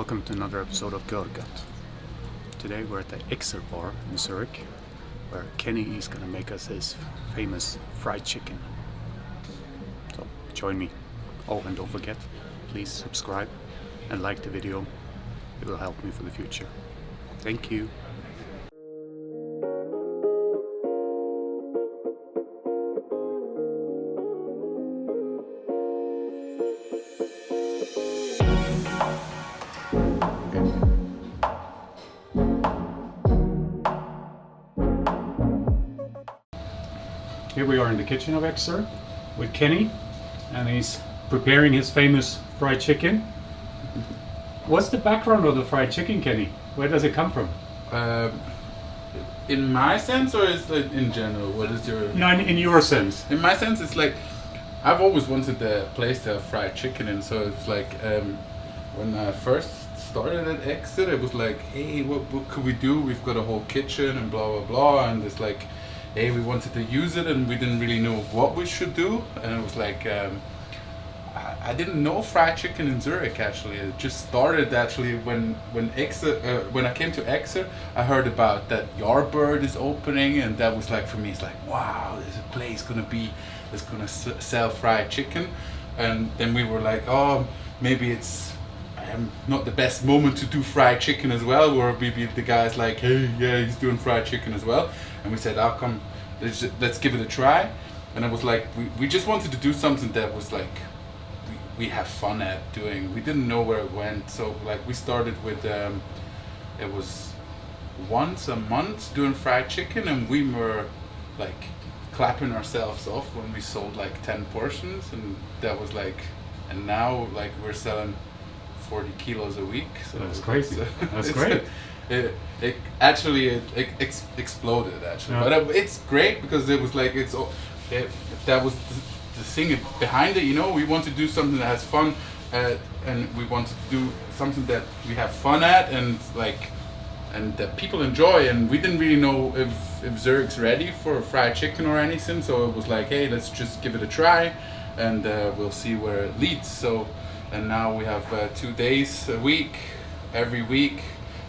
Welcome to another episode of Görgött. Today we're at the Exer bar in Zurich, where Kenny is gonna make us his famous fried chicken. So join me. Oh, and don't forget, please subscribe and like the video. It will help me for the future. Thank you. Here we are in the kitchen of Exer with Kenny, and he's preparing his famous fried chicken. What's the background of the fried chicken, Kenny? Where does it come from? In my sense, or is it in general? What is your? No, in your sense. In my sense, it's like I've always wanted a place to have fried chicken, and so it's like when I first started at Exer, it was like, hey, what could we do? We've got a whole kitchen and blah blah blah, and it's like, hey, we wanted to use it, and we didn't really know what we should do, and it was like. I didn't know fried chicken in Zurich actually. It just started actually when I came to Exer. I heard about that Yardbird is opening, and that was like for me. It's like, wow, there's a place that's gonna sell fried chicken, and then we were like, oh, maybe it's not the best moment to do fried chicken as well. Or maybe the guy's like, hey, yeah, he's doing fried chicken as well, and we said, oh, come, let's give it a try. And it was like we just wanted to do something that was like. We have fun at doing. We didn't know where it went, so like we started with it was once a month doing fried chicken, and we were like clapping ourselves off when we sold like 10 portions, and that was like, and now like we're selling 40 kilos a week. So that's crazy. That's great. It actually exploded actually, yeah. But it's great because it was like that was. The thing behind it, you know, we want to do something that has fun, and we want to do something that we have fun at, and like, and that people enjoy. And we didn't really know if Zurich's ready for fried chicken or anything, so it was like, hey, let's just give it a try, and we'll see where it leads. So, and now we have 2 days a week, every week.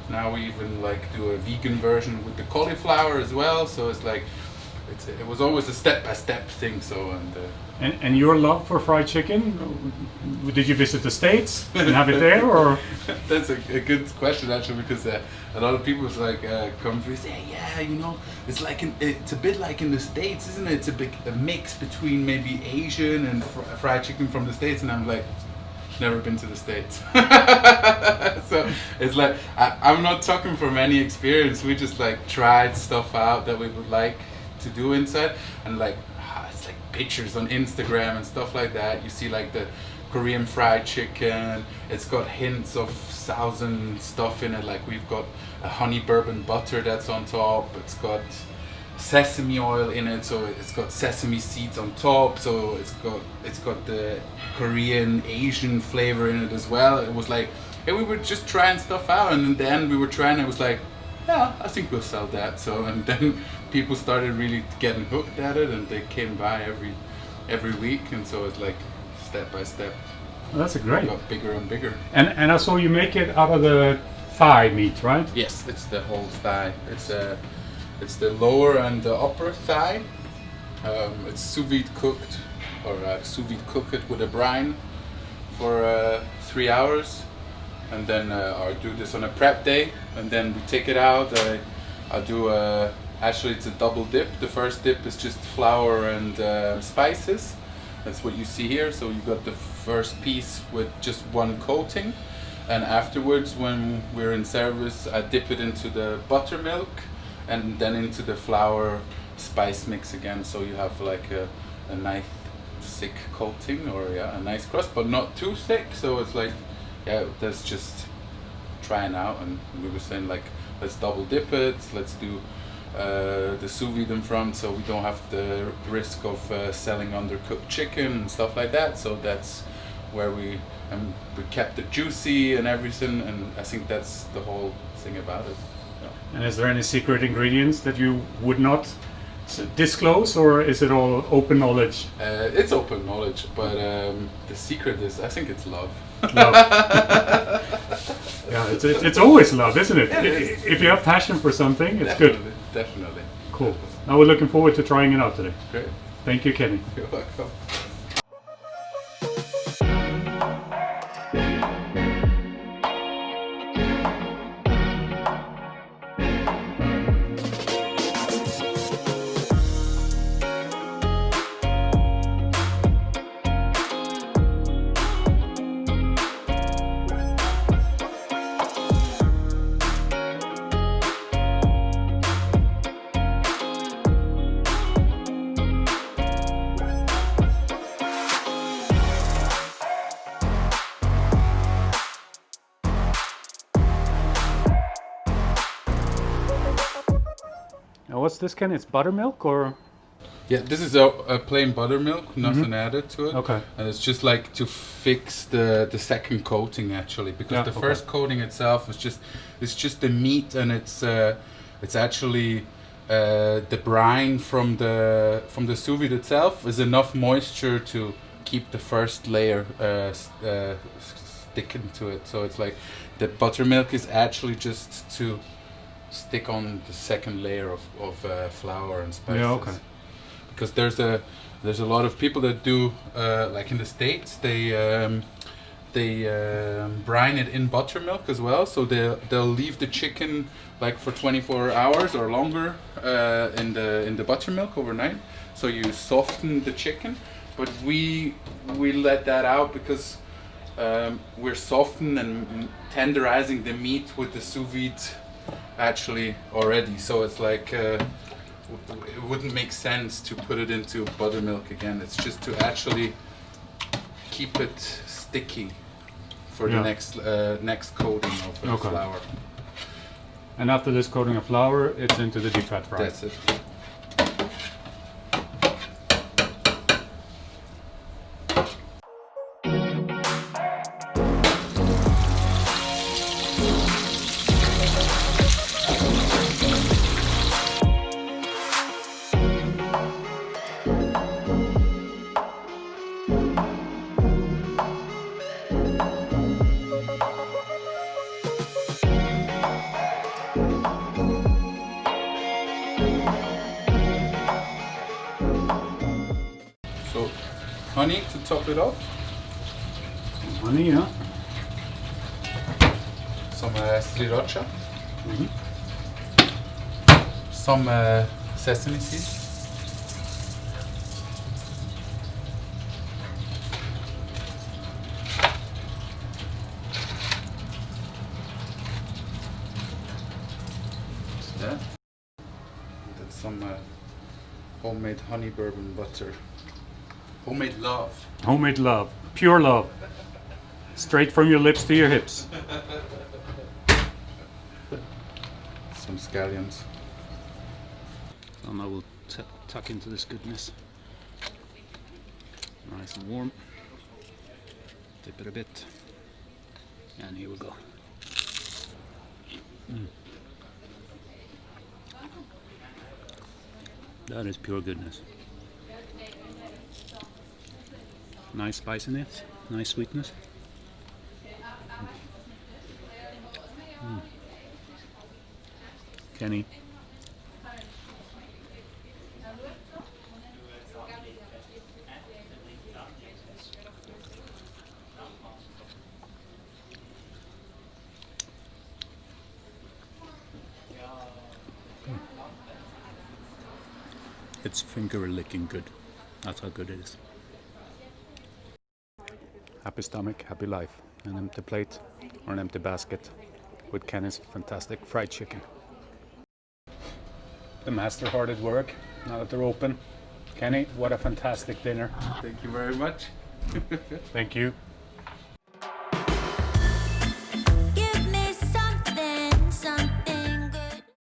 Now we even like do a vegan version with the cauliflower as well. So it's like. It was always a step-by-step thing. So and your love for fried chicken, did you visit the States and have it there, or? That's a good question actually, because a lot of people like come through and say, yeah, you know, it's a bit like in the States, isn't it? It's a mix between maybe Asian and fried chicken from the States, and I'm like. Never been to the States. So it's like I'm not talking from any experience. We just like tried stuff out that we would like to do inside, and like it's like pictures on Instagram and stuff like that. You see like the Korean fried chicken. It's got hints of 1,000 stuff in it. Like we've got a honey bourbon butter that's on top. It's got sesame oil in it, so it's got sesame seeds on top, so it's got the Korean Asian flavor in it as well. It was like, hey, we were just trying stuff out, and in the end we were trying, it was like, yeah, I think we'll sell that. So, and then people started really getting hooked at it, and they came by every week, and so it's like step by step. Well, that's great. It got bigger and bigger. And I saw you make it out of the thigh meat, right? Yes, it's the whole thigh. It's the lower and the upper thigh. It's sous vide cooked, or sous vide cook it with a brine for 3 hours, and then I'll do this on a prep day, and then we take it out. I'll do actually it's a double dip. The first dip is just flour and spices. That's what you see here. So you got the first piece with just one coating, and afterwards when we're in service, I dip it into the buttermilk. And then into the flour spice mix again, so you have like a nice thick coating, or yeah, a nice crust, but not too thick. So it's like, yeah, that's just trying out. And we were saying like, let's double dip it, let's do the sous vide in front, so we don't have the risk of selling undercooked chicken and stuff like that. So that's where we kept it juicy and everything, and I think that's the whole thing about it. And is there any secret ingredients that you would not disclose, or is it all open knowledge? It's open knowledge, but the secret is, I think it's love. Love. Yeah, it's always love, isn't it? Yeah, it is. If you have passion for something, it's good. Definitely. Cool. Now we're looking forward to trying it out today. Great. Thank you, Kenny. You're welcome. Now what's this, Kenny? It's buttermilk or? Yeah, this is a plain buttermilk, nothing added to it. Okay. And it's just like to fix the second coating actually, because the first coating itself is just the meat, and it's actually the brine from the sous vide itself is enough moisture to keep the first layer sticking to it. So it's like the buttermilk is actually just to stick on the second layer of flour and spices. Yeah, okay. Because there's a lot of people that do like in the States, they brine it in buttermilk as well. So they'll leave the chicken like for 24 hours or longer in the buttermilk overnight. So you soften the chicken, but we let that out because we're softening and tenderizing the meat with the sous vide actually already. So it's like it wouldn't make sense to put it into buttermilk again. It's just to actually keep it sticky for the next coating of flour. And after this coating of flour, it's into the deep fat fryer. That's it. So, honey to top it off. Honey, yeah. Some sriracha. Some sesame seeds. Yeah. That's some homemade honey bourbon butter. Homemade love. Homemade love. Pure love. Straight from your lips to your hips. Some scallions. So now we'll tuck into this goodness. Nice and warm. Dip it a bit. And here we go. That is pure goodness. Nice spiciness, nice sweetness. Kenny. It's finger licking good. That's how good it is. Happy stomach, happy life. An empty plate or an empty basket with Kenny's fantastic fried chicken. The master hard at work now that they're open. Kenny, what a fantastic dinner. Thank you very much. Thank you.